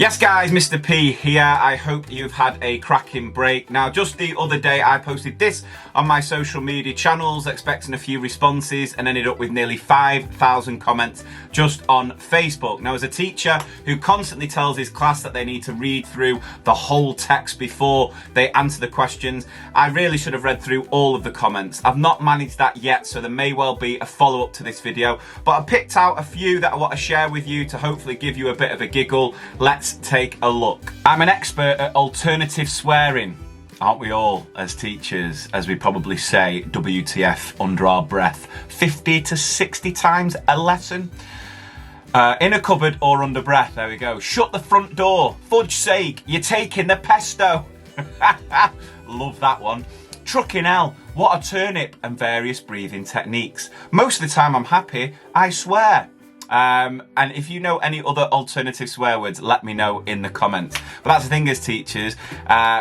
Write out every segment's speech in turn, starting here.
Yes guys, Mr. P here. I hope you've had a cracking break. Now, just the other day I posted this on my social media channels, expecting a few responses, and ended up with nearly 5,000 comments just on Facebook. Now, as a teacher who constantly tells his class that they need to read through the whole text before they answer the questions, I really should have read through all of the comments. I've not managed that yet, so there may well be a follow-up to this video, but I picked out a few that I want to share with you to hopefully give you a bit of a giggle. Let's take a look. I'm an expert at alternative swearing. Aren't we all, as teachers, as we probably say WTF under our breath 50 to 60 times a lesson? In a cupboard or under breath, there we go. Shut the front door, fudge sake, you're taking the pesto. Love that one. Trucking hell, what a turnip, and various breathing techniques. Most of the time I'm happy, I swear. And if you know any other alternative swear words, let me know in the comments. But that's the thing as teachers,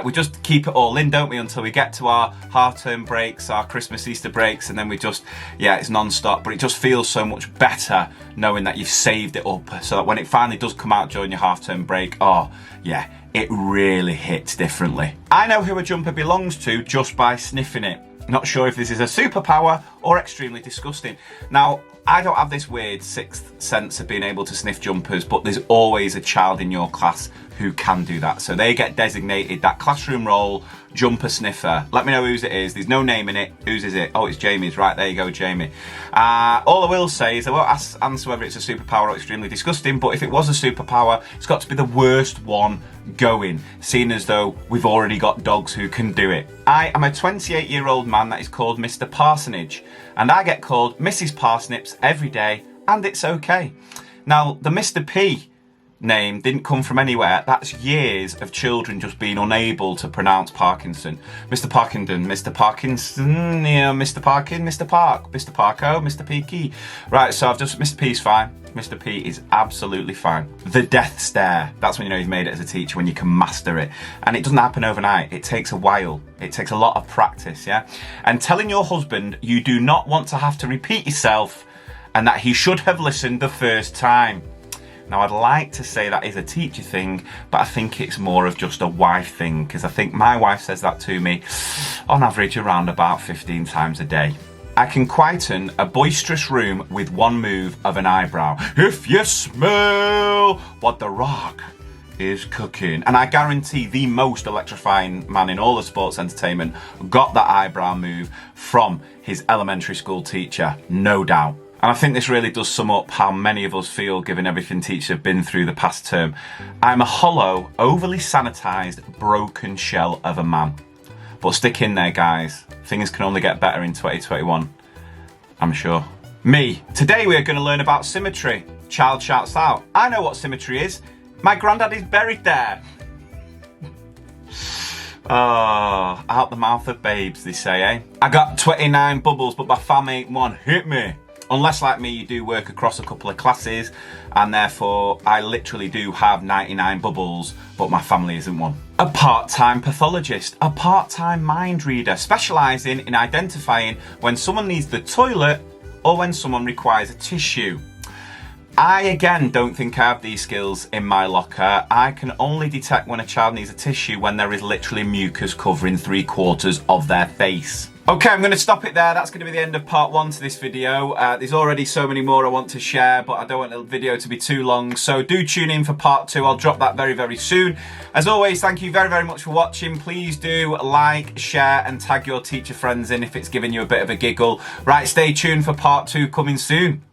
we just keep it all in, don't we, until we get to our half-term breaks, our Christmas, Easter breaks, and then we just, it's non-stop. But it just feels so much better knowing that you've saved it up, so that when it finally does come out during your half-term break, it really hits differently. I know who a jumper belongs to just by sniffing it. Not sure if this is a superpower or extremely disgusting. Now, I don't have this weird sixth sense of being able to sniff jumpers, but there's always a child in your class who can do that. So they get designated that classroom role, jumper sniffer. Let me know whose it is. There's no name in it. Whose is it? Oh, it's Jamie's. Right, there you go, Jamie. All I will say is I won't answer whether it's a superpower or extremely disgusting, but if it was a superpower, it's got to be the worst one going, seeing as though we've already got dogs who can do it. I am a 28-year-old man that is called Mr. Parsonage, and I get called Mrs. Parsnips every day, and it's okay. Now, the Mr. P name didn't come from anywhere. That's years of children just being unable to pronounce Parkinson. Mr. Parkinson, Mr. Parkinson, Mr. Parkin, Mr. Park, Mr. Parko, Mr. Peaky. Right, so Mr. P's fine. Mr. P is absolutely fine. The death stare, that's when you know you've made it as a teacher, when you can master it. And it doesn't happen overnight, it takes a while. It takes a lot of practice, yeah? And telling your husband you do not want to have to repeat yourself and that he should have listened the first time. Now, I'd like to say that is a teacher thing, but I think it's more of just a wife thing, because I think my wife says that to me on average around about 15 times a day. I can quieten a boisterous room with one move of an eyebrow. If you smell what the Rock is cooking. And I guarantee the most electrifying man in all of sports entertainment got that eyebrow move from his elementary school teacher, no doubt. And I think this really does sum up how many of us feel given everything teachers have been through the past term. I'm a hollow, overly sanitised, broken shell of a man. But stick in there, guys. Things can only get better in 2021, I'm sure. Me. Today we are going to learn about symmetry. Child shouts out, I know what symmetry is. My granddad is buried there. Oh, out the mouth of babes, they say, eh? I got 29 bubbles, but my fam ain't one. Hit me. Unless, like me, you do work across a couple of classes, and therefore I literally do have 99 bubbles, but my family isn't one. A part-time pathologist, a part-time mind reader, specialising in identifying when someone needs the toilet or when someone requires a tissue. I, again, don't think I have these skills in my locker. I can only detect when a child needs a tissue when there is literally mucus covering 3/4 of their face. Okay, I'm going to stop it there. That's going to be the end of part 1 to this video. There's already so many more I want to share, but I don't want the video to be too long. So do tune in for part 2. I'll drop that very, very soon. As always, thank you very, very much for watching. Please do like, share, and tag your teacher friends in if it's giving you a bit of a giggle. Right, stay tuned for part 2 coming soon.